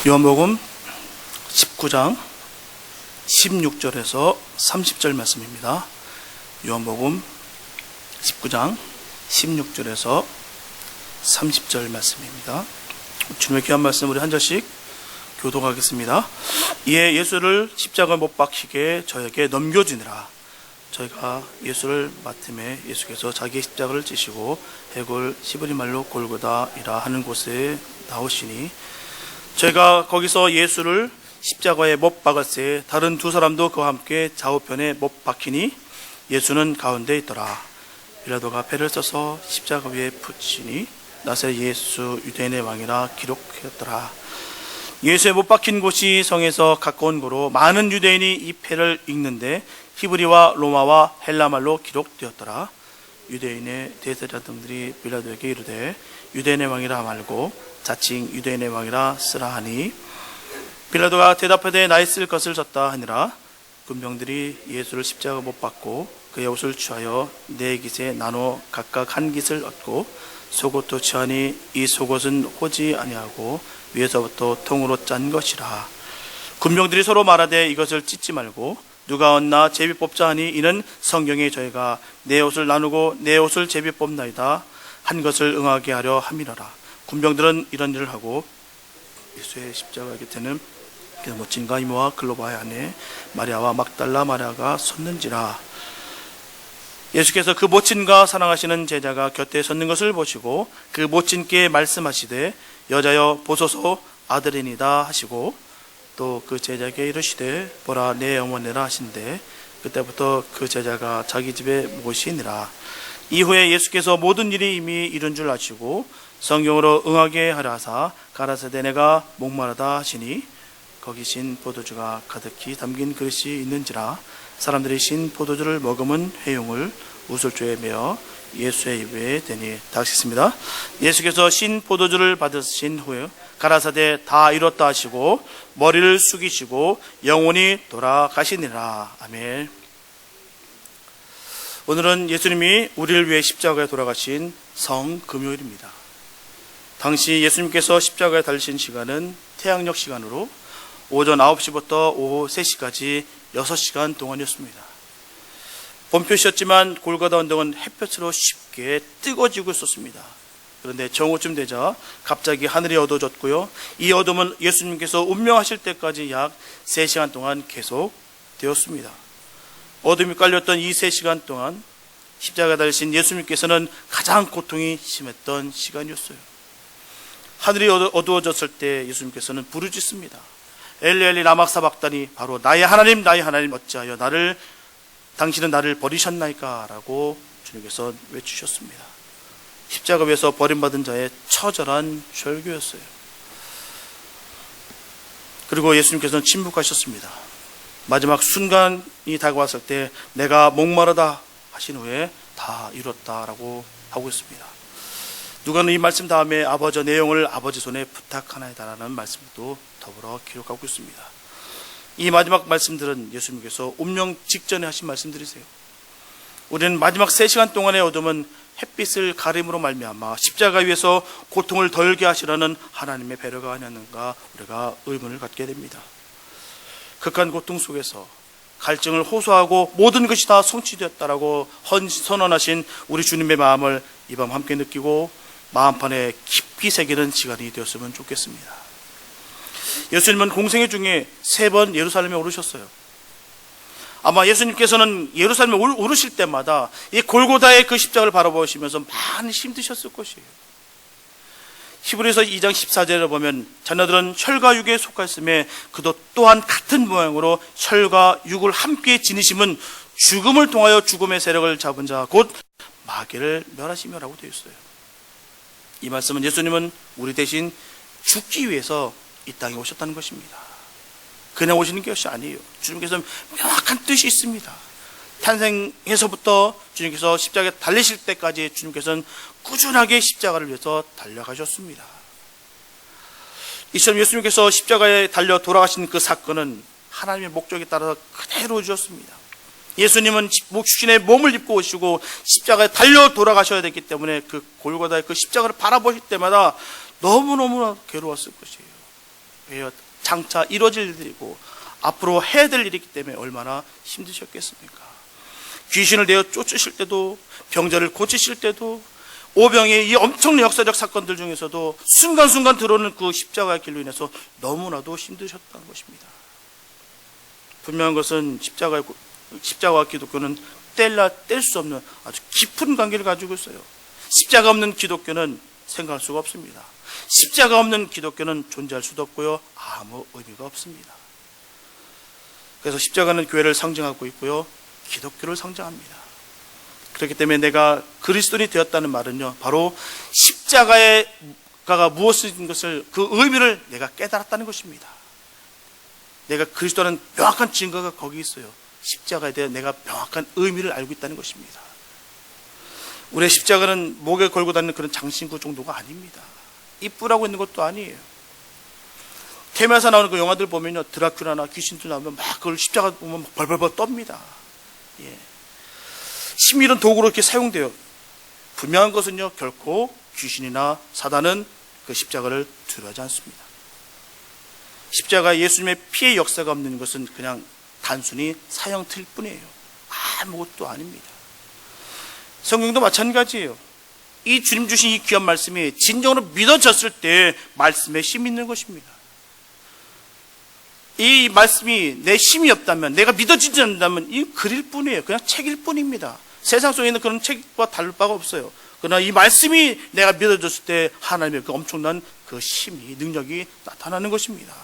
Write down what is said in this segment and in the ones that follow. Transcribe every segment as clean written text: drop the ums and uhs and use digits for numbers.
요한복음 19장 16절에서 30절 말씀입니다. 요한복음 19장 16절에서 30절 말씀입니다. 주님의 귀한 말씀 우리 한 절씩 교독하겠습니다. 이에 예수를 십자가에 못 박히게 저에게 넘겨주니라. 저희가 예수를 맡음에 예수께서 자기의 십자가를 지시고 해골 히브리 말로 골고다이라 하는 곳에 나오시니 저희가 거기서 예수를 십자가에 못 박을새 다른 두 사람도 그와 함께 좌우편에 못 박히니 예수는 가운데 있더라. 빌라도가 패를 써서 십자가 위에 붙이니 나세 예수 유대인의 왕이라 기록하였더라. 예수에 못 박힌 곳이 성에서 가까운 고로 많은 유대인이 이 패를 읽는데 히브리와 로마와 헬라말로 기록되었더라. 유대인의 대제사장들이 빌라도에게 이르되 유대인의 왕이라 말고 자칭 유대인의 왕이라 쓰라 하니 빌라도가 대답하되 나의 쓸 것을 썼다 하니라. 군병들이 예수를 십자가 못 박고 그의 옷을 취하여 네 깃에 나눠 각각 한 깃을 얻고 속옷도 취하니 이 속옷은 호지 아니하고 위에서부터 통으로 짠 것이라. 군병들이 서로 말하되 이것을 찢지 말고 누가 얻나 제비 뽑자 하니 이는 성경에 저희가 내 옷을 나누고 내 옷을 제비 뽑나이다 한 것을 응하게 하려 함이라라. 군병들은 이런 일을 하고 예수의 십자가 곁에는 멋진가 이모와 글로바의 아내 마리아와 막달라 마리아가 섰는지라. 예수께서 그 모친과 사랑하시는 제자가 곁에 섰는 것을 보시고 그 모친께 말씀하시되 여자여 보소서 아들이니다 하시고 또 그 제자에게 이르시되 보라 내 어머니라 하신대 그때부터 그 제자가 자기 집에 모시니라. 이후에 예수께서 모든 일이 이미 이룬 줄 아시고 성경으로 응하게 하라 하사 가라사대 내가 목마르다 하시니 거기 신 포도주가 가득히 담긴 그릇이 있는지라. 사람들이 신 포도주를 머금은 회용을 우슬조에 메어 예수의 입에 대니. 다 하겠습니다. 예수께서 신 포도주를 받으신 후에 가라사대 다 이뤘다 하시고 머리를 숙이시고 영원히 돌아가시니라. 아멘. 오늘은 예수님이 우리를 위해 십자가에 돌아가신 성금요일입니다. 당시 예수님께서 십자가에 달리신 시간은 태양력 시간으로 오전 9시부터 오후 3시까지 6시간 동안이었습니다. 봄볕이었지만 골고다 언덕은 햇볕으로 쉽게 뜨거워지고 있었습니다. 그런데 정오쯤 되자 갑자기 하늘이 어두워졌고요. 이 어둠은 예수님께서 운명하실 때까지 약 3시간 동안 계속 되었습니다. 어둠이 깔렸던 이 3시간 동안 십자가에 달리신 예수님께서는 가장 고통이 심했던 시간이었어요. 하늘이 어두워졌을 때 예수님께서는 부르짖습니다. 엘리 엘리 라마 사박다니, 바로 나의 하나님 어찌하여 당신은 나를 버리셨나이까 라고 주님께서 외치셨습니다. 십자가 위에서 버림받은 자의 처절한 절규였어요. 그리고 예수님께서는 침묵하셨습니다. 마지막 순간이 다가왔을 때 내가 목마르다 하신 후에 다 이뤘다라고 하고 있습니다. 누가는 이 말씀 다음에 아버지 내 영을 아버지 손에 부탁하나이다라는 말씀도 더불어 기록하고 있습니다. 이 마지막 말씀들은 예수님께서 운명 직전에 하신 말씀들이세요. 우리는 마지막 3시간 동안의 어둠은 햇빛을 가림으로 말미암아 십자가 위에서 고통을 덜게 하시라는 하나님의 배려가 아니었는가 우리가 의문을 갖게 됩니다. 극한 고통 속에서 갈증을 호소하고 모든 것이 다 성취되었다라고 선언하신 우리 주님의 마음을 이 밤 함께 느끼고 마음판에 깊이 새기는 시간이 되었으면 좋겠습니다. 예수님은 공생애 중에 3번 예루살렘에 오르셨어요. 아마 예수님께서는 예루살렘에 오르실 때마다 이 골고다의 그 십자가를 바라보시면서 많이 힘드셨을 것이에요. 히브리서 2장 14절에 보면 자녀들은 혈과 육에 속하였음에 그도 또한 같은 모양으로 혈과 육을 함께 지니심은 죽음을 통하여 죽음의 세력을 잡은 자 곧 마귀를 멸하시며라고 되어 있어요. 이 말씀은 예수님은 우리 대신 죽기 위해서 이 땅에 오셨다는 것입니다. 그냥 오시는 것이 아니에요. 주님께서는 명확한 뜻이 있습니다. 탄생에서부터 주님께서 십자가에 달리실 때까지 주님께서는 꾸준하게 십자가를 위해서 달려가셨습니다. 이처럼 예수님께서 십자가에 달려 돌아가신 그 사건은 하나님의 목적에 따라서 그대로 이루어졌습니다. 예수님은 육신의 몸을 입고 오시고 십자가에 달려 돌아가셔야 됐기 때문에 그 골고다의 그 십자가를 바라보실 때마다 너무너무 괴로웠을 것이에요. 교회에 장차 이루어질 일들이고 앞으로 해야 될 일이기 때문에 얼마나 힘드셨겠습니까? 귀신을 내어 쫓으실 때도, 병자를 고치실 때도, 오병의 이 엄청난 역사적 사건들 중에서도 순간순간 들어오는 그 십자가의 길로 인해서 너무나도 힘드셨다는 것입니다. 분명한 것은 십자가와 기독교는 뗄 수 없는 아주 깊은 관계를 가지고 있어요. 십자가 없는 기독교는 생각할 수가 없습니다. 십자가 없는 기독교는 존재할 수도 없고요, 아무 의미가 없습니다. 그래서 십자가는 교회를 상징하고 있고요, 기독교를 상징합니다. 그렇기 때문에 내가 그리스도인이 되었다는 말은요, 바로 십자가가 무엇인 것을, 그 의미를 내가 깨달았다는 것입니다. 내가 그리스도라는 명확한 증거가 거기 있어요. 십자가에 대해 내가 명확한 의미를 알고 있다는 것입니다. 우리의 십자가는 목에 걸고 다니는 그런 장신구 정도가 아닙니다. 이쁘라고 있는 것도 아니에요. 테마에서 나오는 그 영화들 보면요, 드라큘라나 귀신들 나오면 막 그걸 십자가 보면 벌벌벌 떱니다. 예. 신밀한 도구로 이렇게 사용돼요. 분명한 것은요, 결코 귀신이나 사단은 그 십자가를 두려워하지 않습니다. 십자가 예수님의 피의 역사가 없는 것은 그냥 단순히 사형틀 뿐이에요. 아무것도 아닙니다. 성경도 마찬가지예요. 이 주님 주신 이 귀한 말씀이 진정으로 믿어졌을 때 말씀에 힘이 있는 것입니다. 이 말씀이 내 힘이 없다면, 내가 믿어지지 않는다면 이 글일 뿐이에요. 그냥 책일 뿐입니다. 세상 속에 있는 그런 책과 다를 바가 없어요. 그러나 이 말씀이 내가 믿어졌을 때 하나님의 그 엄청난 그 힘이, 능력이 나타나는 것입니다.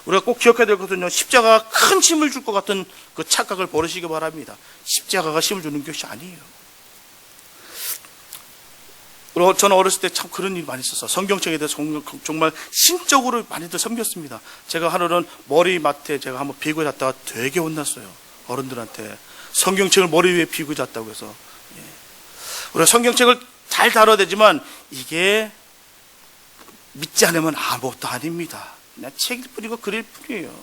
우리가 꼭 기억해야 될 것은요, 십자가가 큰 힘을 줄 것 같은 그 착각을 버리시기 바랍니다. 십자가가 힘을 주는 것이 아니에요. 그리고 저는 어렸을 때 참 그런 일이 많이 있었어요. 성경책에 대해서 정말 신적으로 많이들 섬겼습니다. 제가 하루는 머리맡에 제가 한번 비고 잤다가 되게 혼났어요. 어른들한테. 성경책을 머리 위에 비고 잤다고 해서. 예. 우리가 성경책을 잘 다뤄야 되지만 이게 믿지 않으면 아무것도 아닙니다. 그냥 책일 뿐이고 글일 뿐이에요.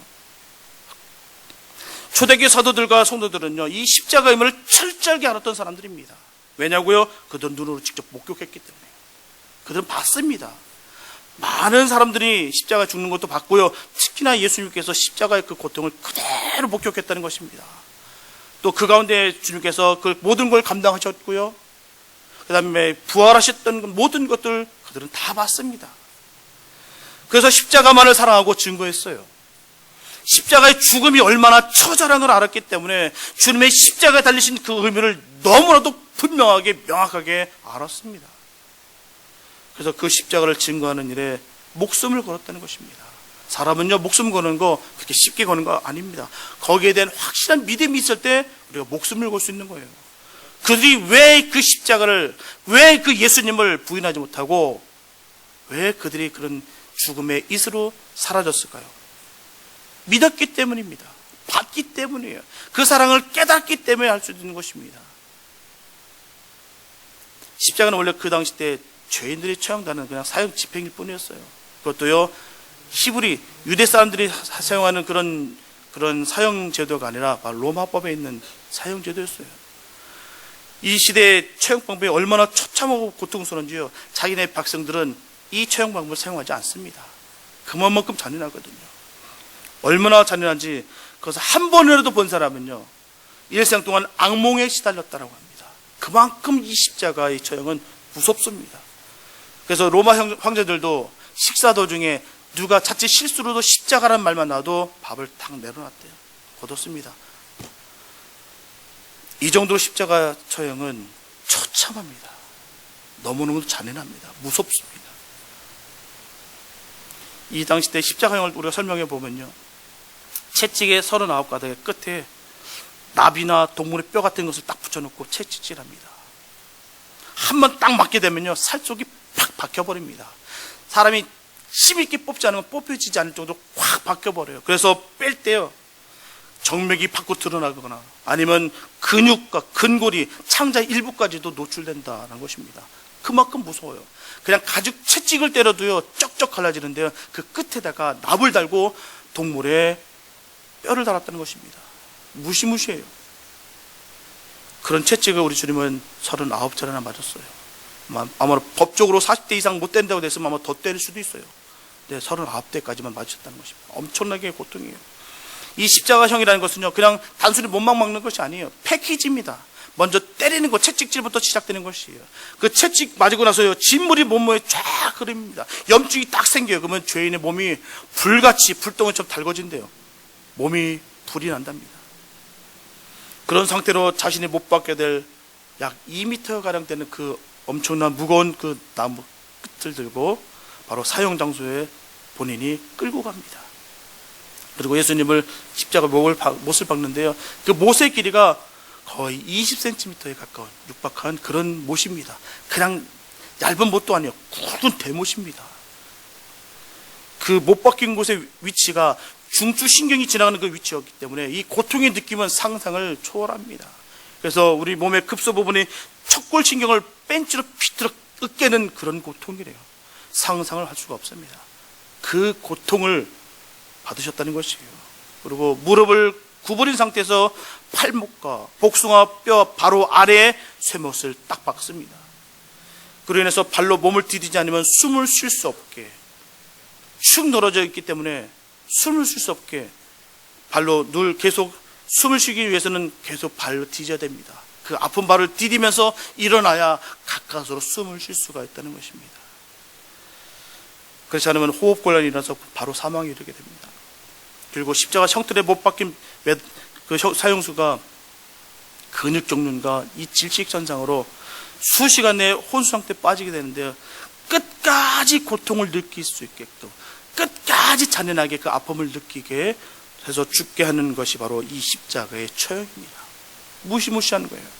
초대교회 사도들과 성도들은요, 이 십자가의 의미를 철저하게 알았던 사람들입니다. 왜냐고요? 그들은 눈으로 직접 목격했기 때문에. 그들은 봤습니다. 많은 사람들이 십자가에 죽는 것도 봤고요, 특히나 예수님께서 십자가의 그 고통을 그대로 목격했다는 것입니다. 또 그 가운데 주님께서 그 모든 걸 감당하셨고요, 그 다음에 부활하셨던 모든 것들 그들은 다 봤습니다. 그래서 십자가만을 사랑하고 증거했어요. 십자가의 죽음이 얼마나 처절한 걸 알았기 때문에 주님의 십자가에 달리신 그 의미를 너무나도 분명하게 명확하게 알았습니다. 그래서 그 십자가를 증거하는 일에 목숨을 걸었다는 것입니다. 사람은요, 목숨 거는 거 그렇게 쉽게 거는 거 아닙니다. 거기에 대한 확실한 믿음이 있을 때 우리가 목숨을 걸 수 있는 거예요. 그들이 왜 그 십자가를, 왜 그 예수님을 부인하지 못하고 왜 그들이 그런 죽음의 이슬로 사라졌을까요? 믿었기 때문입니다. 봤기 때문이에요. 그 사랑을 깨닫기 때문에 할 수 있는 것입니다. 십자가는 원래 그 당시 때 죄인들이 처형당하는 그냥 사형 집행일 뿐이었어요. 그것도요, 히브리 유대 사람들이 사용하는 그런 사형 제도가 아니라 로마법에 있는 사형 제도였어요. 이 시대의 처형 방법이 얼마나 처참하고 고통스러운지요, 자기네 백성들은 이 처형 방법을 사용하지 않습니다. 그만큼 잔인하거든요. 얼마나 잔인한지 그것을 한 번이라도 본 사람은요, 일생 동안 악몽에 시달렸다고 합니다. 그만큼 이 십자가의 처형은 무섭습니다. 그래서 로마 황제들도 식사 도중에 누가 자칫 실수로도 십자가란 말만 나와도 밥을 탁 내려놨대요. 거뒀습니다. 이 정도 십자가 처형은 처참합니다. 너무너무 잔인합니다. 무섭습니다. 이 당시 때 십자가형을 우리가 설명해 보면요, 채찍의 39가닥의 끝에 나비나 동물의 뼈 같은 것을 딱 붙여놓고 채찍질합니다. 한 번 딱 맞게 되면요, 살 속이 팍 박혀버립니다. 사람이 힘있게 뽑지 않으면 뽑혀지지 않을 정도로 확 박혀버려요. 그래서 뺄 때요, 정맥이 밖으로 드러나거나 아니면 근육과 근골이 창자 일부까지도 노출된다는 것입니다. 그만큼 무서워요. 그냥 가죽 채찍을 때려도요, 쩍쩍 갈라지는데요, 그 끝에다가 납을 달고 동물의 뼈를 달았다는 것입니다. 무시무시해요. 그런 채찍을 우리 주님은 39차례나 맞았어요. 아마 법적으로 40대 이상 못 때린다고 됐으면 아마 더 때릴 수도 있어요. 39대까지만 맞으셨다는 것입니다. 엄청나게 고통이에요. 이 십자가형이라는 것은요, 그냥 단순히 못막 막는 것이 아니에요. 패키지입니다. 먼저 때리는 것, 채찍질부터 시작되는 것이에요. 그 채찍 맞고 나서요, 진물이 몸무에 쫙 흐릅니다. 염증이 딱 생겨요. 그러면 죄인의 몸이 불같이 불덩이처럼 달궈진대요. 몸이 불이 난답니다. 그런 상태로 자신이 못 받게 될 약 2m가량 되는 그 엄청난 무거운 그 나무 끝을 들고 바로 사형 장소에 본인이 끌고 갑니다. 그리고 예수님을 십자가 못을 박는데요, 그 못의 길이가 거의 20cm에 가까운 육박한 그런 못입니다. 그냥 얇은 못도 아니에요. 굳은 대못입니다. 그 못 박힌 곳의 위치가 중추신경이 지나가는 그 위치였기 때문에 이 고통의 느낌은 상상을 초월합니다. 그래서 우리 몸의 급소 부분이 척골신경을 벤치로 비틀어 으깨는 그런 고통이래요. 상상을 할 수가 없습니다. 그 고통을 받으셨다는 것이에요. 그리고 무릎을 구부린 상태에서 팔목과 복숭아 뼈 바로 아래에 쇠못을 딱 박습니다. 그로 인해서 발로 몸을 디디지 않으면 숨을 쉴 수 없게 축 늘어져 있기 때문에 숨을 쉴 수 없게 발로 늘 계속 숨을 쉬기 위해서는 계속 발로 디뎌야 됩니다. 그 아픈 발을 디디면서 일어나야 가까스로 숨을 쉴 수가 있다는 것입니다. 그렇지 않으면 호흡곤란이 일어나서 바로 사망에 이르게 됩니다. 그리고 십자가 형틀에 못 박힌 그 사형수가 근육종륜과 이 질식전상으로 수시간 내에 혼수 상태에 빠지게 되는데요, 끝까지 고통을 느낄 수 있게끔, 끝까지 잔인하게 그 아픔을 느끼게 해서 죽게 하는 것이 바로 이 십자가의 처형입니다. 무시무시한 거예요.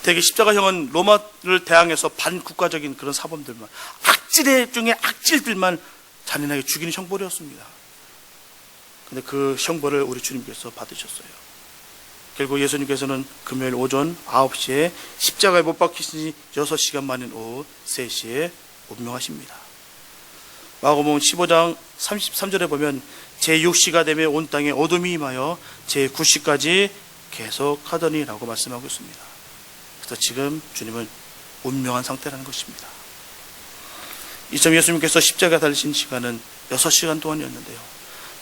대개 십자가형은 로마를 대항해서 반국가적인 그런 사범들만, 악질의 중에 악질들만 잔인하게 죽이는 형벌이었습니다. 근데 그 형벌을 우리 주님께서 받으셨어요. 결국 예수님께서는 금요일 오전 9시에 십자가에 못 박히시니 6시간 만인 오후 3시에 운명하십니다. 마가복음 15장 33절에 보면 제6시가 되며 온 땅에 어둠이 임하여 제9시까지 계속하더니 라고 말씀하고 있습니다. 그래서 지금 주님은 운명한 상태라는 것입니다. 이점 예수님께서 십자가에 달리신 시간은 6시간 동안이었는데요,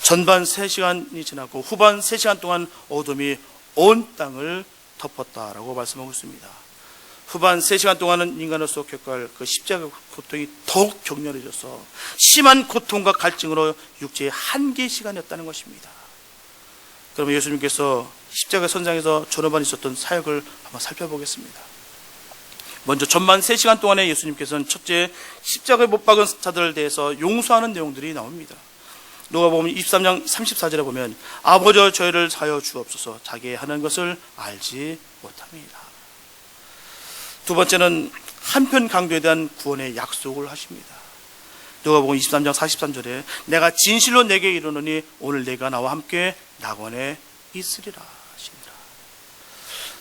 전반 3시간이 지나고 후반 3시간 동안 어둠이 온 땅을 덮었다라고 말씀하고 있습니다. 후반 3시간 동안은 인간으로서 겪어야 할 그 십자가 고통이 더욱 격렬해져서 심한 고통과 갈증으로 육체의 한계 시간이었다는 것입니다. 그러면 예수님께서 십자가 선상에서 전후반 있었던 사역을 한번 살펴보겠습니다. 먼저 전반 3시간 동안에 예수님께서는 첫째, 십자가에 못 박은 자들에 대해서 용서하는 내용들이 나옵니다. 누가복음 23장 34절에 보면 아버지여 저희를 사하여 주옵소서 자기의 하는 것을 알지 못합니다. 두 번째는 한편 강도에 대한 구원의 약속을 하십니다. 누가복음 23장 43절에 내가 진실로 내게 이르노니 오늘 내가 나와 함께 낙원에 있으리라 하시니라.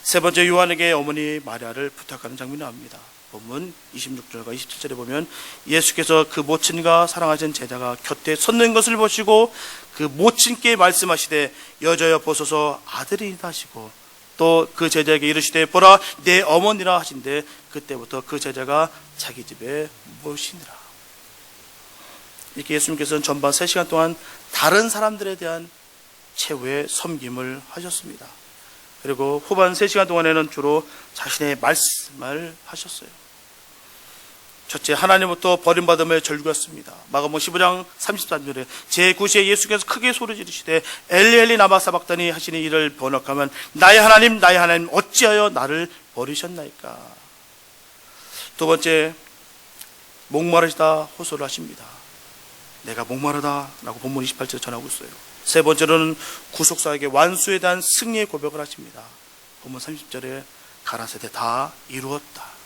세 번째, 요한에게 어머니 마리아를 부탁하는 장면이 나옵니다. 본문 26절과 27절에 보면 예수께서 그 모친과 사랑하신 제자가 곁에 섰는 것을 보시고 그 모친께 말씀하시되 여자여 보소서 아들이니라 하시고 또 그 제자에게 이르시되 보라 내 어머니라 하신데 그때부터 그 제자가 자기 집에 모시니라. 이렇게 예수님께서는 전반 3시간 동안 다른 사람들에 대한 최후의 섬김을 하셨습니다. 그리고 후반 3시간 동안에는 주로 자신의 말씀을 하셨어요. 첫째, 하나님부터 버림받음의 절규였습니다. 마가복음 15장 33절에 제9시에 예수께서 크게 소리 지르시되 엘리 엘리 라마 사박다니 하시니 이를 번역하면 나의 하나님 어찌하여 나를 버리셨나이까. 두 번째, 목마르시다 호소를 하십니다. 내가 목마르다 라고 본문 28절에 전하고 있어요. 세 번째로는 구속사에게 완수에 대한 승리의 고백을 하십니다. 본문 30절에 가라사대 다 이루었다.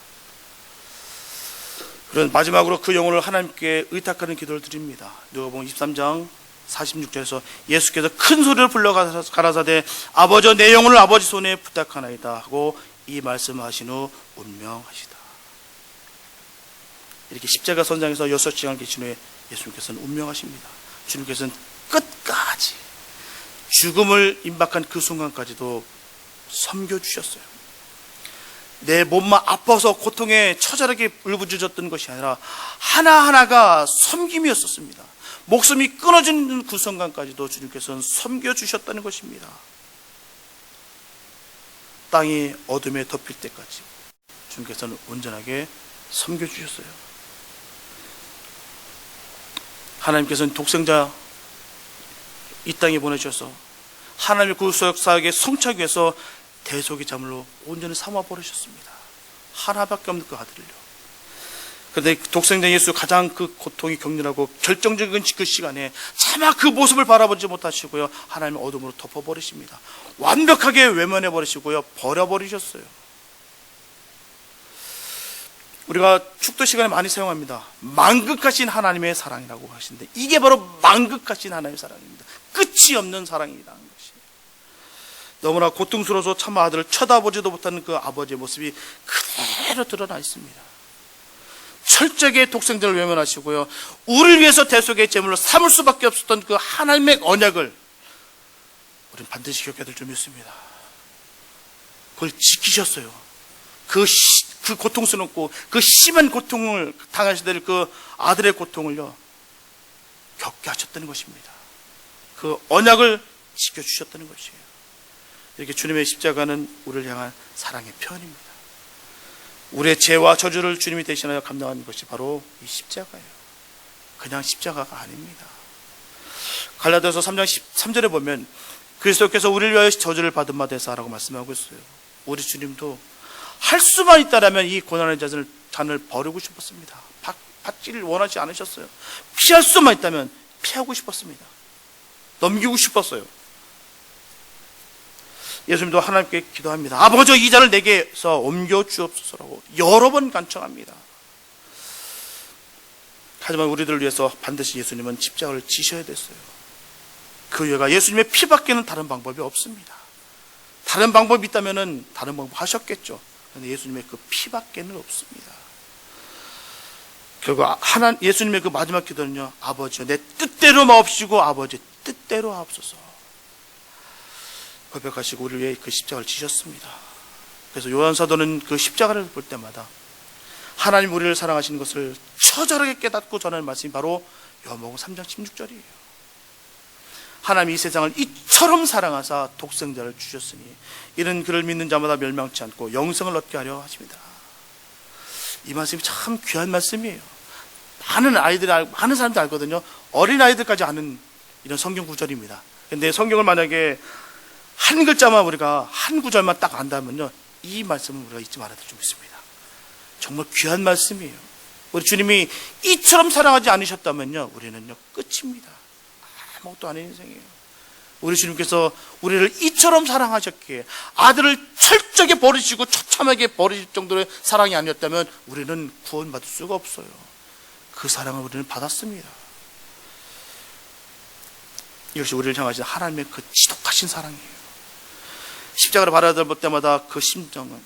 그런 마지막으로 그 영혼을 하나님께 의탁하는 기도를 드립니다. 누가복음 23장 46절에서 예수께서 큰 소리를 불러 가라사대 아버지 내 영혼을 아버지 손에 부탁하나이다 하고 이 말씀을 하신 후 운명하시다. 이렇게 십자가 선상에서 6시간 계신 후에 예수님께서는 운명하십니다. 주님께서는 끝까지 죽음을 임박한 그 순간까지도 섬겨주셨어요. 내 몸만 아파서 고통에 처절하게 울부짖었던 것이 아니라 하나하나가 섬김이었었습니다. 목숨이 끊어지는 그 순간까지도 주님께서는 섬겨주셨다는 것입니다. 땅이 어둠에 덮일 때까지 주님께서는 온전하게 섬겨주셨어요. 하나님께서는 독생자 이 땅에 보내주셔서 하나님의 구속사역에 성취하기 위해서 대속의 자물로 온전히 삼아버리셨습니다. 하나밖에 없는 그 아들을요. 그런데 독생자 예수 가장 그 고통이 격렬하고 결정적인 그 시간에 차마 그 모습을 바라보지 못하시고요, 하나님의 어둠으로 덮어버리십니다. 완벽하게 외면해버리시고요, 버려버리셨어요. 우리가 축도 시간에 많이 사용합니다. 만극하신 하나님의 사랑이라고 하시는데 이게 바로 만극하신 하나님의 사랑입니다. 끝이 없는 사랑이라는 것이. 너무나 고통스러워서 참 아들을 쳐다보지도 못하는 그 아버지의 모습이 그대로 드러나 있습니다. 철저하게 독생자를 외면하시고요, 우리를 위해서 대속의 제물로 삼을 수밖에 없었던 그 하나님의 언약을 우리는 반드시 기억해야 될 점이 있습니다. 그걸 지키셨어요. 그 고통스럽고 그 심한 고통을 당하셔야 될 그 아들의 고통을요, 겪게 하셨다는 것입니다. 그 언약을 지켜주셨다는 것이에요. 이렇게 주님의 십자가는 우리를 향한 사랑의 표현입니다. 우리의 죄와 저주를 주님이 대신하여 감당하는 것이 바로 이 십자가예요. 그냥 십자가가 아닙니다. 갈라디아서 3장 13절에 보면 그리스도께서 우리를 위하여 저주를 받은 바 되사라고 말씀하고 있어요. 우리 주님도 할 수만 있다라면 이 고난의 잔을 버리고 싶었습니다. 받지를 원하지 않으셨어요. 피할 수만 있다면 피하고 싶었습니다. 넘기고 싶었어요. 예수님도 하나님께 기도합니다. 아버지, 이 잔을 내게서 옮겨 주옵소서라고 여러 번 간청합니다. 하지만 우리들을 위해서 반드시 예수님은 십자가를 지셔야 됐어요. 그 이유가 예수님의 피밖에는 다른 방법이 없습니다. 다른 방법이 있다면 다른 방법 하셨겠죠. 그런데 예수님의 그 피밖에는 없습니다. 결국 예수님의 그 마지막 기도는요, 아버지여 내 뜻대로 마옵시고 아버지 뜻대로 하옵소서 고백하시고 우리를 위해 그 십자가를 지셨습니다. 그래서 요한사도는 그 십자가를 볼 때마다 하나님 우리를 사랑하시는 것을 처절하게 깨닫고 전하는 말씀이 바로 요한복음 3장 16절이에요. 하나님이 이 세상을 이처럼 사랑하사 독생자를 주셨으니 이는 그를 믿는 자마다 멸망치 않고 영생을 얻게 하려 하십니다. 이 말씀이 참 귀한 말씀이에요. 많은 사람들이 알거든요. 어린 아이들까지 아는 이런 성경 구절입니다. 그런데 성경을 만약에 한 글자만 우리가 한 구절만 딱 안다면요, 이 말씀은 우리가 잊지 말아야 될 점 있습니다. 정말 귀한 말씀이에요. 우리 주님이 이처럼 사랑하지 않으셨다면요, 우리는요 끝입니다. 아무것도 아닌 인생이에요. 우리 주님께서 우리를 이처럼 사랑하셨기에 아들을 철저하게 버리시고 처참하게 버리실 정도의 사랑이 아니었다면 우리는 구원받을 수가 없어요. 그 사랑을 우리는 받았습니다. 이것이 우리를 향하신 하나님의 그 지독하신 사랑이에요. 십자가를 바라볼 때마다 그 심정은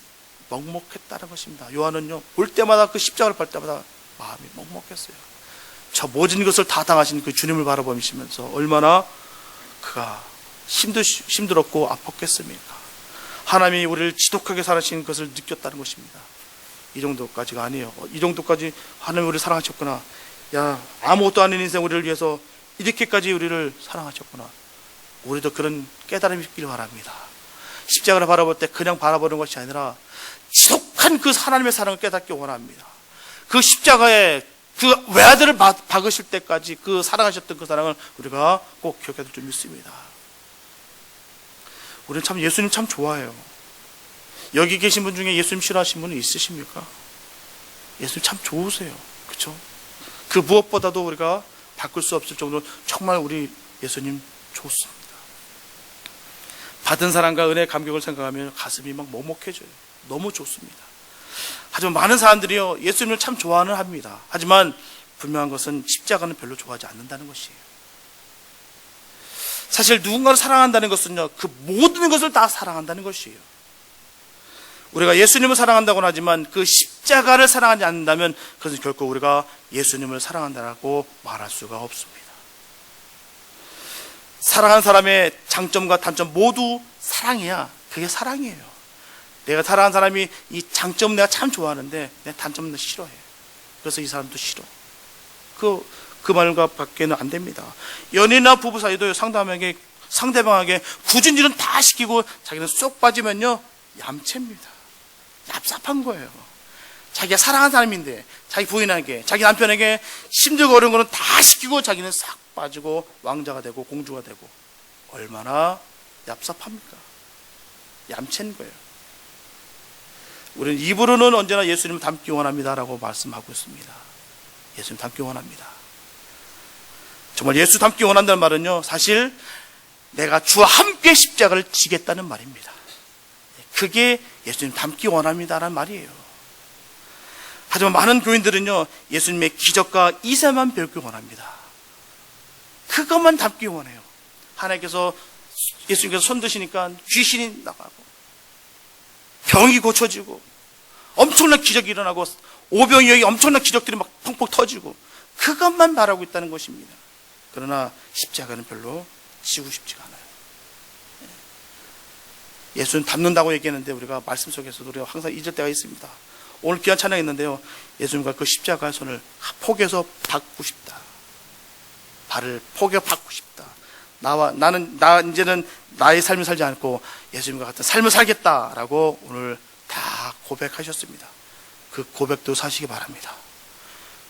먹먹했다는 것입니다. 요한은요, 볼 때마다 그 십자가를 볼 때마다 마음이 먹먹했어요. 저 모든 것을 다 당하신 그 주님을 바라보시면서 얼마나 그가 힘들었고 아팠겠습니까? 하나님이 우리를 지독하게 사랑하시는 것을 느꼈다는 것입니다. 이 정도까지가 아니에요. 이 정도까지 하나님이 우리를 사랑하셨구나. 야, 아무것도 아닌 인생 우리를 위해서 이렇게까지 우리를 사랑하셨구나. 우리도 그런 깨달음이 있기를 바랍니다. 십자가를 바라볼 때 그냥 바라보는 것이 아니라 지독한 그 하나님의 사랑을 깨닫기 원합니다. 그 십자가에 그 외아들을 박으실 때까지 그 사랑하셨던 그 사랑을 우리가 꼭 기억해야 될 줄 믿습니다. 우리는 참 예수님 참 좋아해요. 여기 계신 분 중에 예수님 싫어하시는 분은 있으십니까? 예수님 참 좋으세요. 그렇죠? 그 무엇보다도 우리가 바꿀 수 없을 정도로 정말 우리 예수님 좋습니다. 받은 사랑과 은혜의 감격을 생각하면 가슴이 막 먹먹해져요. 너무 좋습니다. 하지만 많은 사람들이요, 예수님을 참 좋아는 합니다. 하지만 분명한 것은 십자가는 별로 좋아하지 않는다는 것이에요. 사실 누군가를 사랑한다는 것은요, 그 모든 것을 다 사랑한다는 것이에요. 우리가 예수님을 사랑한다고는 하지만 그 십자가를 사랑하지 않는다면 그것은 결코 우리가 예수님을 사랑한다고 말할 수가 없습니다. 사랑하는 사람의 장점과 단점 모두 사랑해야 그게 사랑이에요. 내가 사랑하는 사람이 이 장점 내가 참 좋아하는데 내 단점은 싫어해. 그래서 이 사람도 싫어. 그 말과 밖에는 안 됩니다. 연인이나 부부 사이도 상대방에게 굳은 일은 다 시키고 자기는 쏙 빠지면요, 얌체입니다. 얍삽한 거예요. 자기가 사랑하는 사람인데 자기 부인에게, 자기 남편에게 힘들고 어려운 거는 다 시키고 자기는 싹 빠지고 왕자가 되고 공주가 되고, 얼마나 얍삽합니까? 얌체인 거예요. 우리는 입으로는 언제나 예수님을 닮기 원합니다라고 말씀하고 있습니다. 예수님 닮기 원합니다. 정말 예수 닮기 원한다는 말은요, 사실 내가 주와 함께 십자가를 지겠다는 말입니다. 그게 예수님 닮기 원합니다라는 말이에요. 하지만 많은 교인들은요, 예수님의 기적과 이세만 배우기 원합니다. 그것만 닮기 원해요. 하나님께서, 예수님께서 손 드시니까 귀신이 나가고 병이 고쳐지고 엄청난 기적이 일어나고 오병이어의 엄청난 기적들이 막 펑펑 터지고, 그것만 바라고 있다는 것입니다. 그러나 십자가는 별로 지고 싶지가 않아요. 예수는 닮는다고 얘기했는데 우리가 말씀 속에서도 우리가 항상 잊을 때가 있습니다. 오늘 귀한 찬양했는데요, 예수님과 그 십자가의 손을 포개서 받고 싶다. 발을 포개 받고 싶다. 이제는 나의 삶을 살지 않고 예수님과 같은 삶을 살겠다라고 오늘 다 고백하셨습니다. 그 고백도 사시기 바랍니다.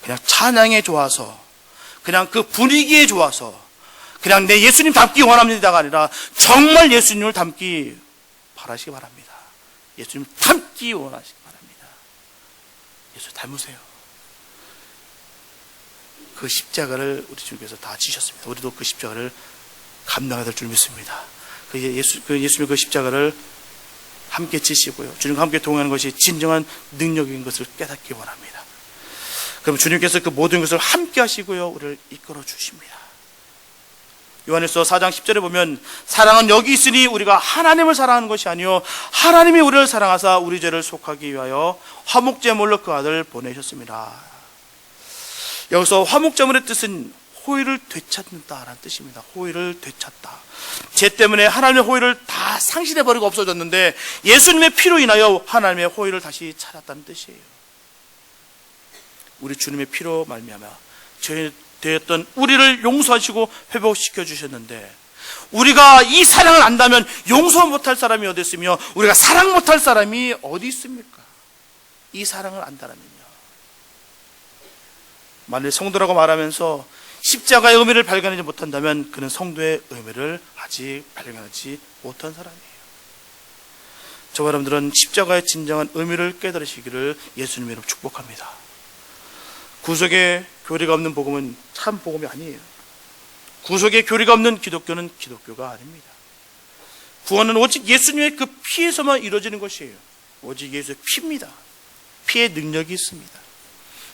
그냥 찬양에 좋아서, 그냥 그 분위기에 좋아서, 그냥 내 예수님 닮기 원합니다가 아니라 정말 예수님을 닮기 바라시기 바랍니다. 예수님 닮기 원하시기 바랍니다. 예수 닮으세요. 그 십자가를 우리 주님께서 다 지셨습니다. 우리도 그 십자가를 감당해야 될 줄 믿습니다. 예수님의 그 십자가를 함께 지시고요, 주님과 함께 동행하는 것이 진정한 능력인 것을 깨닫기 원합니다. 그럼 주님께서 그 모든 것을 함께 하시고요, 우리를 이끌어 주십니다. 요한일서 4장 10절에 보면, 사랑은 여기 있으니 우리가 하나님을 사랑하는 것이 아니요 하나님이 우리를 사랑하사 우리 죄를 속하기 위하여 화목제물로 그 아들을 보내셨습니다. 여기서 화목제물의 뜻은 호의를 되찾는다라는 뜻입니다. 호의를 되찾다. 죄 때문에 하나님의 호의를 다 상실해버리고 없어졌는데 예수님의 피로 인하여 하나님의 호의를 다시 찾았다는 뜻이에요. 우리 주님의 피로 말미암아 죄 되었던 우리를 용서하시고 회복시켜 주셨는데, 우리가 이 사랑을 안다면 용서 못할 사람이 어디 있으며 우리가 사랑 못할 사람이 어디 있습니까? 이 사랑을 안다면요. 만일 성도라고 말하면서 십자가의 의미를 발견하지 못한다면 그는 성도의 의미를 아직 발견하지 못한 사람이에요. 저와 여러분들은 십자가의 진정한 의미를 깨달으시기를 예수님의 이름으로 축복합니다. 구속의 교리가 없는 복음은 참 복음이 아니에요. 구속의 교리가 없는 기독교는 기독교가 아닙니다. 구원은 오직 예수님의 그 피에서만 이루어지는 것이에요. 오직 예수의 피입니다. 피의 능력이 있습니다.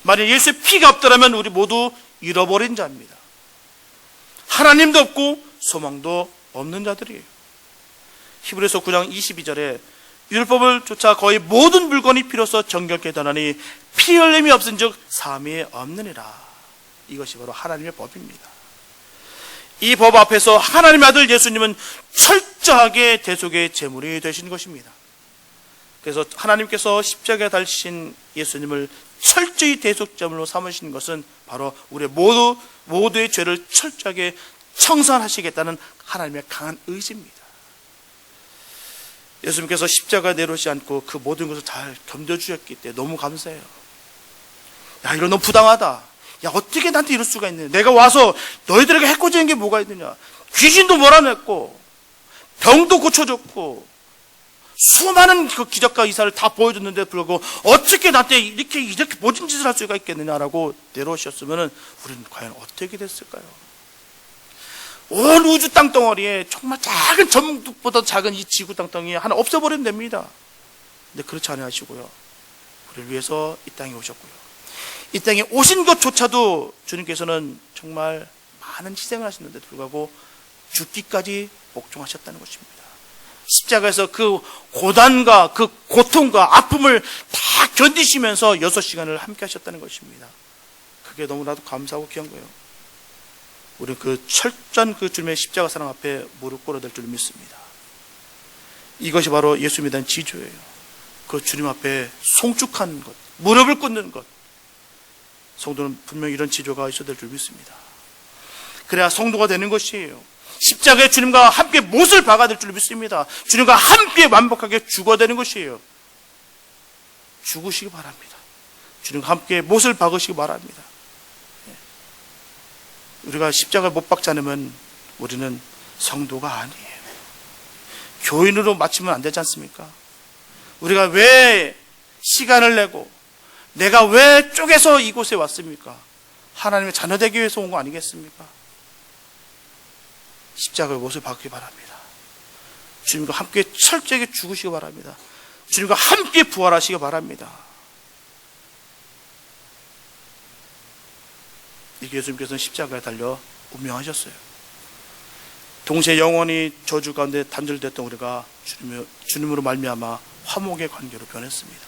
만약 예수의 피가 없더라면 우리 모두 잃어버린 자입니다. 하나님도 없고 소망도 없는 자들이에요. 히브리서 9장 22절에 율법을 쫓아 거의 모든 물건이 피로써 정결케 되나니 피 흘림이 없은즉 사함이 없느니라. 이것이 바로 하나님의 법입니다. 이 법 앞에서 하나님의 아들 예수님은 철저하게 대속의 제물이 되신 것입니다. 그래서 하나님께서 십자가에 달리신 예수님을 철저히 대속제물로 삼으신 것은 바로 우리 모두의 죄를 철저하게 청산하시겠다는 하나님의 강한 의지입니다. 예수님께서 십자가에 내려오지 않고 그 모든 것을 잘 견뎌주셨기 때문에 너무 감사해요. 야, 이거 너무 부당하다. 야, 어떻게 나한테 이럴 수가 있느냐. 내가 와서 너희들에게 해코지는 게 뭐가 있느냐. 귀신도 몰아냈고 병도 고쳐줬고 수많은 그 기적과 이사를 다 보여줬는데 불구하고 어떻게 나한테 이렇게 모진 짓을 할 수가 있겠느냐라고 내려오셨으면 우리는 과연 어떻게 됐을까요? 온 우주 땅덩어리에 정말 작은 전북보다 작은 이 지구 땅덩이 하나 없애버리면 됩니다. 근데 그렇지 않으시고요, 우리를 위해서 이 땅에 오셨고요, 이 땅에 오신 것조차도 주님께서는 정말 많은 희생을 하셨는데도 불구하고 죽기까지 복종하셨다는 것입니다. 십자가에서 그 고단과 그 고통과 아픔을 다 견디시면서 6시간을 함께 하셨다는 것입니다. 그게 너무나도 감사하고 귀한 거예요. 우리는 그 철저한 그 주님의 십자가 사랑 앞에 무릎 꿇어야 될 줄 믿습니다. 이것이 바로 예수 믿는 지조예요. 그 주님 앞에 송축하는 것, 무릎을 꿇는 것. 성도는 분명히 이런 지조가 있어야 될 줄 믿습니다. 그래야 성도가 되는 것이에요. 십자가에 주님과 함께 못을 박아야 될 줄 믿습니다. 주님과 함께 완벽하게 죽어야 되는 것이에요. 죽으시기 바랍니다. 주님과 함께 못을 박으시기 바랍니다. 우리가 십자가를 못 박지 않으면 우리는 성도가 아니에요. 교인으로 맞추면 안 되지 않습니까? 우리가 왜 시간을 내고 내가 왜 쪼개서 이곳에 왔습니까? 하나님의 자녀 되기 위해서 온 거 아니겠습니까? 십자가의 못을 박기 바랍니다. 주님과 함께 철저하게 죽으시기 바랍니다. 주님과 함께 부활하시기 바랍니다. 이게 예수님께서는 십자가에 달려 운명하셨어요. 동시에 영원히 저주 가운데 단절됐던 우리가 주님으로 말미암아 화목의 관계로 변했습니다.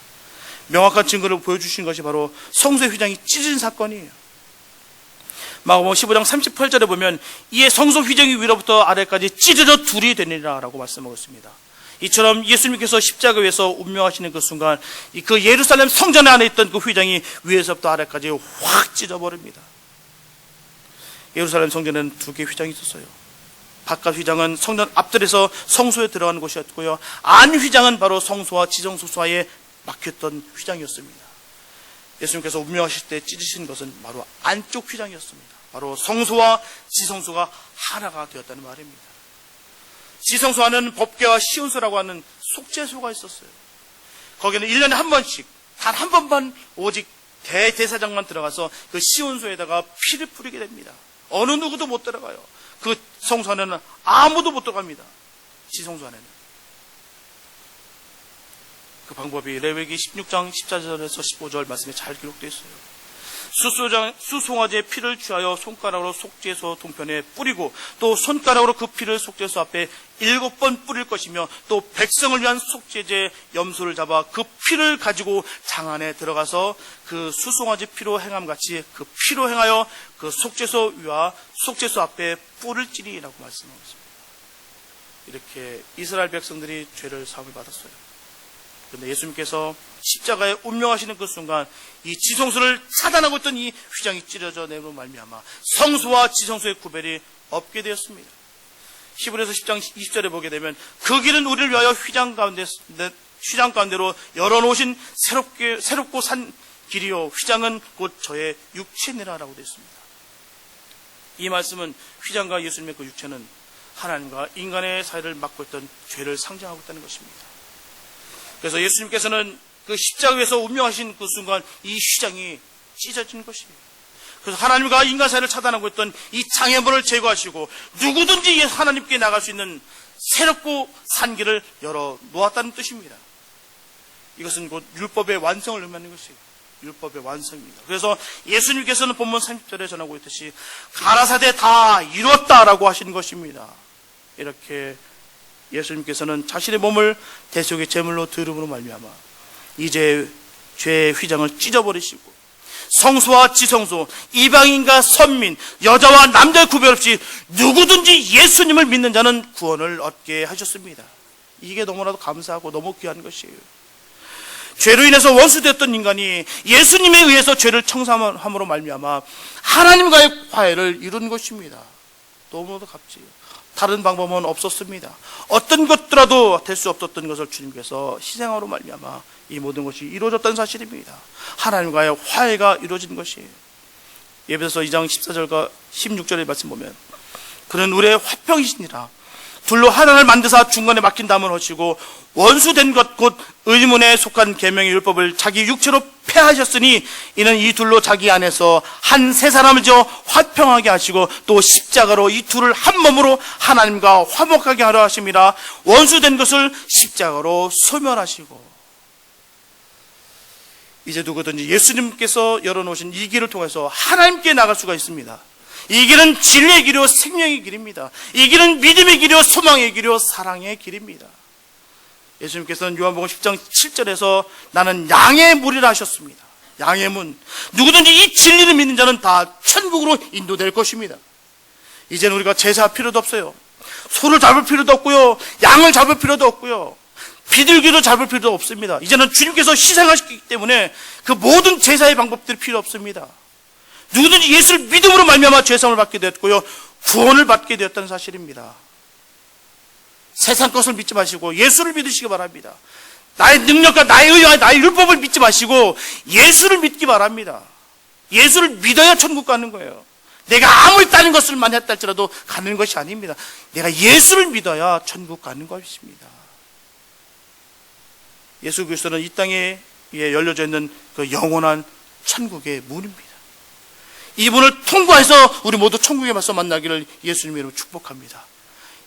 명확한 증거를 보여주신 것이 바로 성소의 휘장이 찢어진 사건이에요. 마가복음 15장 38절에 보면 이에 성소 휘장이 위로부터 아래까지 찢어져 둘이 되니라 라고 말씀하고 있습니다. 이처럼 예수님께서 십자가 위에서 운명하시는 그 순간 그 예루살렘 성전 안에 있던 그 휘장이 위에서부터 아래까지 확 찢어버립니다. 예루살렘 성전에는 두 개의 휘장이 있었어요. 바깥 휘장은 성전 앞들에서 성소에 들어가는 곳이었고요, 안 휘장은 바로 성소와 지성소 사이에 막혔던 휘장이었습니다. 예수님께서 운명하실 때 찢으신 것은 바로 안쪽 휘장이었습니다. 바로 성소와 지성소가 하나가 되었다는 말입니다. 지성소 안에는 법궤와 시온소라고 하는 속죄소가 있었어요. 거기는 1년에 한 번씩, 단 한 번만 오직 대제사장만 들어가서 그 시온소에다가 피를 뿌리게 됩니다. 어느 누구도 못 들어가요. 그 성소 안에는 아무도 못 들어갑니다. 지성소 안에는. 그 방법이 레위기 16장 14절에서 15절 말씀에 잘 기록되어 있어요. 수송아지의 피를 취하여 손가락으로 속죄소 동편에 뿌리고 또 손가락으로 그 피를 속죄소 앞에 7번 뿌릴 것이며 또 백성을 위한 속죄제 염소를 잡아 그 피를 가지고 장 안에 들어가서 그 수송아지 피로 행함같이 그 피로 행하여 그 속죄소 위와 속죄소 앞에 뿔을 찌리라고 말씀하고 있습니다. 이렇게 이스라엘 백성들이 죄를 사함을 받았어요. 그런데 예수님께서 십자가에 운명하시는 그 순간 이 지성소를 차단하고 있던 이 휘장이 찢어져 내로 말미암아 성소와 지성소의 구별이 없게 되었습니다. 히브리서 10장 20절에 보게 되면 그 길은 우리를 위하여 휘장 가운데로 열어놓으신 새롭고 산 길이요 휘장은 곧 저의 육체니라라고 되어 있습니다. 이 말씀은 휘장과 예수님의 그 육체는 하나님과 인간의 사이를 막고 있던 죄를 상징하고 있다는 것입니다. 그래서 예수님께서는 그 십자가 위에서 운명하신 그 순간 이 휘장이 찢어진 것이에요. 그래서 하나님과 인간 사이를 차단하고 있던 이 장애물을 제거하시고 누구든지 하나님께 나갈 수 있는 새롭고 산 길을 열어 놓았다는 뜻입니다. 이것은 곧 율법의 완성을 의미하는 것이에요. 율법의 완성입니다. 그래서 예수님께서는 본문 30절에 전하고 있듯이 가라사대 다 이뤘다라고 하시는 것입니다. 이렇게 예수님께서는 자신의 몸을 대속의 제물로 드림으로 말미암아 이제 죄의 휘장을 찢어버리시고 성소와 지성소, 이방인과 선민, 여자와 남자의 구별 없이 누구든지 예수님을 믿는 자는 구원을 얻게 하셨습니다. 이게 너무나도 감사하고 너무 귀한 것이에요. 죄로 인해서 원수되었던 인간이 예수님에 의해서 죄를 청산함으로 말미암아 하나님과의 화해를 이룬 것입니다. 너무나도 값지요. 다른 방법은 없었습니다. 어떤 것들라도 될 수 없었던 것을 주님께서 희생함으로 말미암아 이 모든 것이 이루어졌다는 사실입니다. 하나님과의 화해가 이루어진 것이에요. 예배서 2장 14절과 16절의 말씀 보면 그는 우리의 화평이시니라. 둘로 하나를 만드사 중간에 막힌 담을 하시고 원수된 것 곧 의문에 속한 계명의 율법을 자기 육체로 폐하셨으니 이는 이 둘로 자기 안에서 한 세 사람을 지어 화평하게 하시고 또 십자가로 이 둘을 한 몸으로 하나님과 화목하게 하려 하심이라. 원수된 것을 십자가로 소멸하시고 이제 누구든지 예수님께서 열어놓으신 이 길을 통해서 하나님께 나갈 수가 있습니다. 이 길은 진리의 길이요 생명의 길입니다. 이 길은 믿음의 길이요 소망의 길이요 사랑의 길입니다. 예수님께서는 요한복음 10장 7절에서 나는 양의 문이라 하셨습니다. 양의 문. 누구든지 이 진리를 믿는 자는 다 천국으로 인도될 것입니다. 이제는 우리가 제사 필요도 없어요. 소를 잡을 필요도 없고요. 양을 잡을 필요도 없고요. 비둘기도 잡을 필요도 없습니다. 이제는 주님께서 희생하셨기 때문에 그 모든 제사의 방법들이 필요 없습니다. 누구든지 예수를 믿음으로 말미암아 죄사함을 받게 되었고요, 구원을 받게 되었다는 사실입니다. 세상 것을 믿지 마시고 예수를 믿으시기 바랍니다. 나의 능력과 나의 의와 나의 율법을 믿지 마시고 예수를 믿기 바랍니다. 예수를 믿어야 천국 가는 거예요. 내가 아무리 다른 것을 많이 했다 할지라도 가는 것이 아닙니다. 내가 예수를 믿어야 천국 가는 것입니다. 예수 그리스도는 이 땅에 열려져 있는 그 영원한 천국의 문입니다. 이 문을 통과해서 우리 모두 천국에 맞서 만나기를 예수님의 이름으로 축복합니다.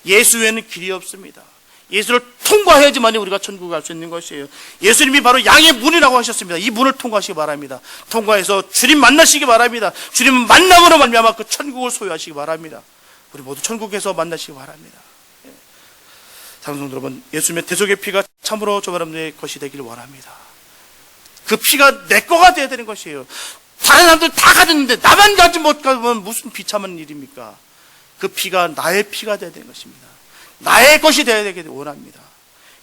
예수 외에는 길이 없습니다. 예수를 통과해야지만 우리가 천국에 갈 수 있는 것이에요. 예수님이 바로 양의 문이라고 하셨습니다. 이 문을 통과하시기 바랍니다. 통과해서 주님 만나시기 바랍니다. 주님 만남으로 말미암아 그 천국을 소유하시기 바랍니다. 우리 모두 천국에서 만나시기 바랍니다. 사랑하는 성도 여러분, 예수님의 대속의 피가 참으로 저 여러분의 것이 되기를 원합니다. 그 피가 내 거가 되어야 되는 것이에요. 다른 사람들 다 가졌는데 나만 가지 못하면 무슨 비참한 일입니까? 그 피가 나의 피가 되어야 되는 것입니다. 나의 것이 되어야 되기를 원합니다.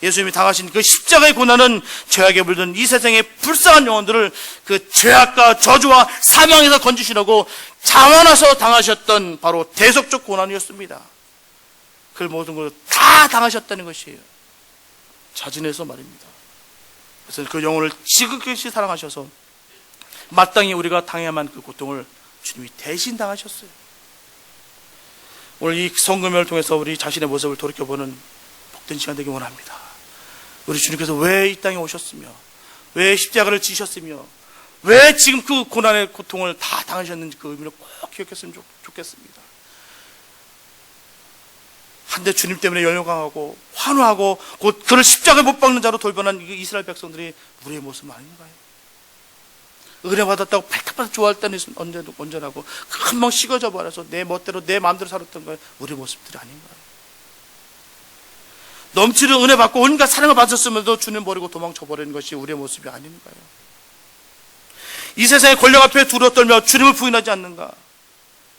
예수님이 당하신 그 십자가의 고난은 죄악에 물든 이 세상의 불쌍한 영혼들을 그 죄악과 저주와 사망에서 건지시려고 자원해서 당하셨던 바로 대속적 고난이었습니다. 그 모든 걸 다 당하셨다는 것이에요. 자진해서 말입니다. 그래서 그 영혼을 지극히 사랑하셔서 마땅히 우리가 당해야만 그 고통을 주님이 대신 당하셨어요. 오늘 이 성금요를 통해서 우리 자신의 모습을 돌이켜보는 복된 시간 되기 원합니다. 우리 주님께서 왜 이 땅에 오셨으며, 왜 십자가를 지셨으며, 왜 지금 그 고난의 고통을 다 당하셨는지 그 의미를 꼭 기억했으면 좋겠습니다. 한데 주님 때문에 열광하고 환호하고 곧 그를 십자가에 못 박는 자로 돌변한 이스라엘 백성들이 우리의 모습은 아닌가요? 은혜 받았다고 발탁받아 좋아할 때는 언제라고 금방 식어져 버려서 내 멋대로 내 마음대로 살았던 거예요. 우리의 모습들이 아닌가요? 넘치는 은혜 받고 온갖 사랑을 받았으면도 주님 버리고 도망쳐 버리는 것이 우리의 모습이 아닌가요? 이 세상의 권력 앞에 두려워 떨며 주님을 부인하지 않는가?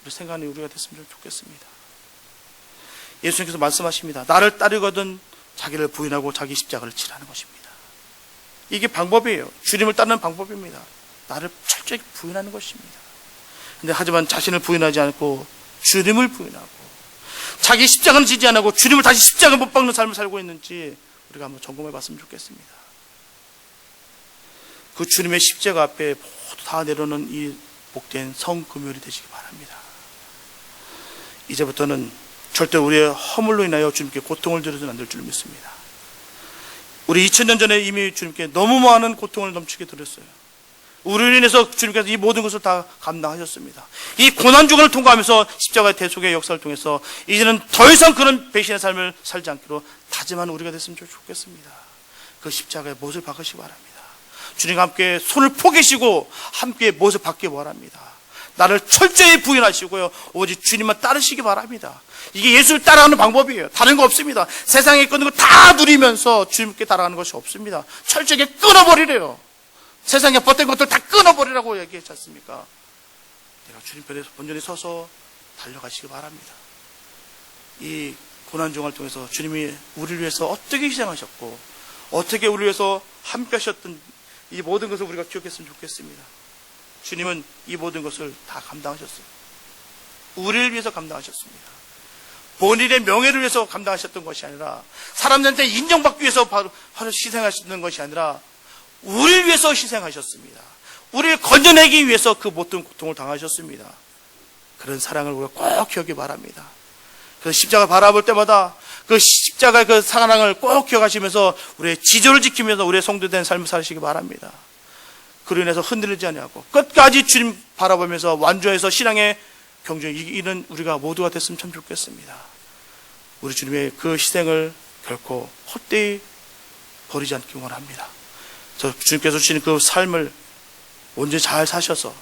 우리 생각하는 우리가 됐으면 좋겠습니다. 예수님께서 말씀하십니다. 나를 따르거든 자기를 부인하고 자기 십자가를 지라는 것입니다. 이게 방법이에요. 주님을 따르는 방법입니다. 나를 철저히 부인하는 것입니다. 근데 하지만 자신을 부인하지 않고 주님을 부인하고 자기 십자가는 지지 안 하고 주님을 다시 십자가에 못 박는 삶을 살고 있는지 우리가 한번 점검해 봤으면 좋겠습니다. 그 주님의 십자가 앞에 모두 다 내려놓는 이 복된 성금요일이 되시기 바랍니다. 이제부터는 절대 우리의 허물로 인하여 주님께 고통을 드려서는 안 될 줄 믿습니다. 우리 2000년 전에 이미 주님께 너무 많은 고통을 넘치게 드렸어요. 우리로 인해서 주님께서 이 모든 것을 다 감당하셨습니다. 이 고난주간을 통과하면서 십자가의 대속의 역사를 통해서 이제는 더 이상 그런 배신의 삶을 살지 않기로 다짐하는 우리가 됐으면 좋겠습니다. 그 십자가의 못을 박으시기 바랍니다. 주님과 함께 손을 포개시고 함께 못을 박기 바랍니다. 나를 철저히 부인하시고요, 오직 주님만 따르시기 바랍니다. 이게 예수를 따라가는 방법이에요. 다른 거 없습니다. 세상에 있는 거 다 누리면서 주님께 따라가는 것이 없습니다. 철저하게 끊어버리래요. 세상에 벗된 것들 다 끊어버리라고 얘기했지 않습니까? 내가 주님 편에서 본전히 서서 달려가시기 바랍니다. 이 고난중을 통해서 주님이 우리를 위해서 어떻게 희생하셨고 어떻게 우리를 위해서 함께 하셨던 이 모든 것을 우리가 기억했으면 좋겠습니다. 주님은 이 모든 것을 다 감당하셨어요. 우리를 위해서 감당하셨습니다. 본인의 명예를 위해서 감당하셨던 것이 아니라 사람들한테 인정받기 위해서 바로 희생하셨던 것이 아니라 우리를 위해서 희생하셨습니다. 우리를 건져내기 위해서 그 모든 고통을 당하셨습니다. 그런 사랑을 우리가 꼭 기억하기 바랍니다. 그래서 십자가 바라볼 때마다 그 십자가의 그 사랑을 꼭 기억하시면서 우리의 지조를 지키면서 우리의 성도된 삶을 사시기 바랍니다. 그로 인해서 흔들리지 아니하고 끝까지 주님 바라보면서 완주해서 신앙의 경주에 이기는 우리가 모두가 됐으면 참 좋겠습니다. 우리 주님의 그 희생을 결코 헛되이 버리지 않기 원합니다. 저 주님께서 주시는 그 삶을 온전히 잘 사셔서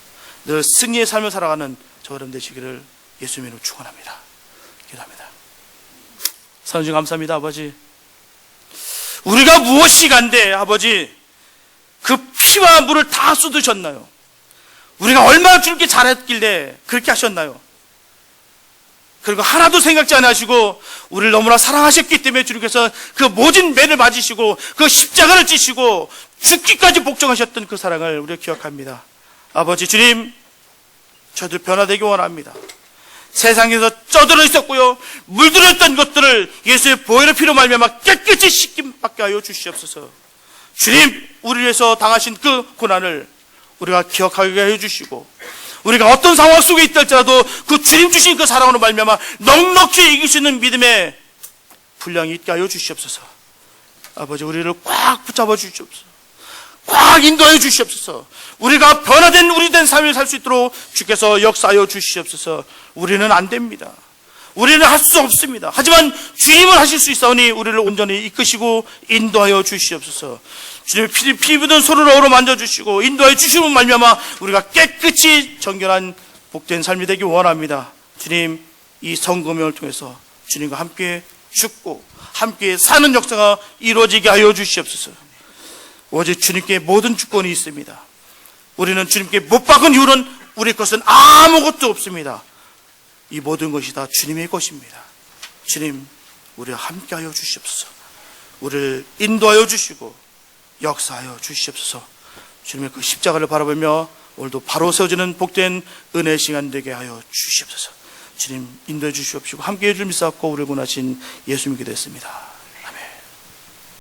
늘 승리의 삶을 살아가는 저 여러분 되시기를 예수님의 이름으로 축원합니다. 기도합니다. 사랑주 감사합니다, 아버지. 우리가 무엇이 간데 아버지 그 피와 물을 다 쏟으셨나요? 우리가 얼마나 주님께 잘했길래 그렇게 하셨나요? 그리고 하나도 생각지 않아 하시고 우리를 너무나 사랑하셨기 때문에 주님께서 그 모진 매를 맞으시고 그 십자가를 지시고 죽기까지 복종하셨던 그 사랑을 우리가 기억합니다. 아버지 주님, 저도 변화되기 원합니다. 세상에서 쪄들어 있었고요, 물들었던 것들을 예수의 보혈의 피로 말미암아 깨끗이 씻김받게 하여 주시옵소서. 주님, 우리를 위해서 당하신 그 고난을 우리가 기억하게 해 주시고, 우리가 어떤 상황 속에 있다 할지라도 그 주님 주신 그 사랑으로 말미암아 넉넉히 이길 수 있는 믿음의 분량이 있게 하여 주시옵소서. 아버지, 우리를 꽉 붙잡아 주시옵소서. 꽉 인도하여 주시옵소서. 우리가 변화된 우리 된 삶을 살 수 있도록 주께서 역사하여 주시옵소서. 우리는 안 됩니다. 우리는 할 수 없습니다. 하지만 주님은 하실 수 있사오니 우리를 온전히 이끄시고 인도하여 주시옵소서. 주님의 피 묻은 손으로 어루만져 만져주시고 인도하여 주시는 말미암아 우리가 깨끗이 정결한 복된 삶이 되기 원합니다. 주님, 이 성금형을 통해서 주님과 함께 죽고 함께 사는 역사가 이루어지게 하여 주시옵소서. 오직 주님께 모든 주권이 있습니다. 우리는 주님께 못 박은 이유는 우리 것은 아무것도 없습니다. 이 모든 것이 다 주님의 것입니다. 주님, 우리와 함께하여 주시옵소서. 우리를 인도하여 주시고 역사하여 주시옵소서. 주님의 그 십자가를 바라보며 오늘도 바로 세워지는 복된 은혜의 시간 되게 하여 주시옵소서. 주님, 인도해 주시옵시고 함께해 주실 믿사옵고 우리를 구원하신 예수님께 됐습니다.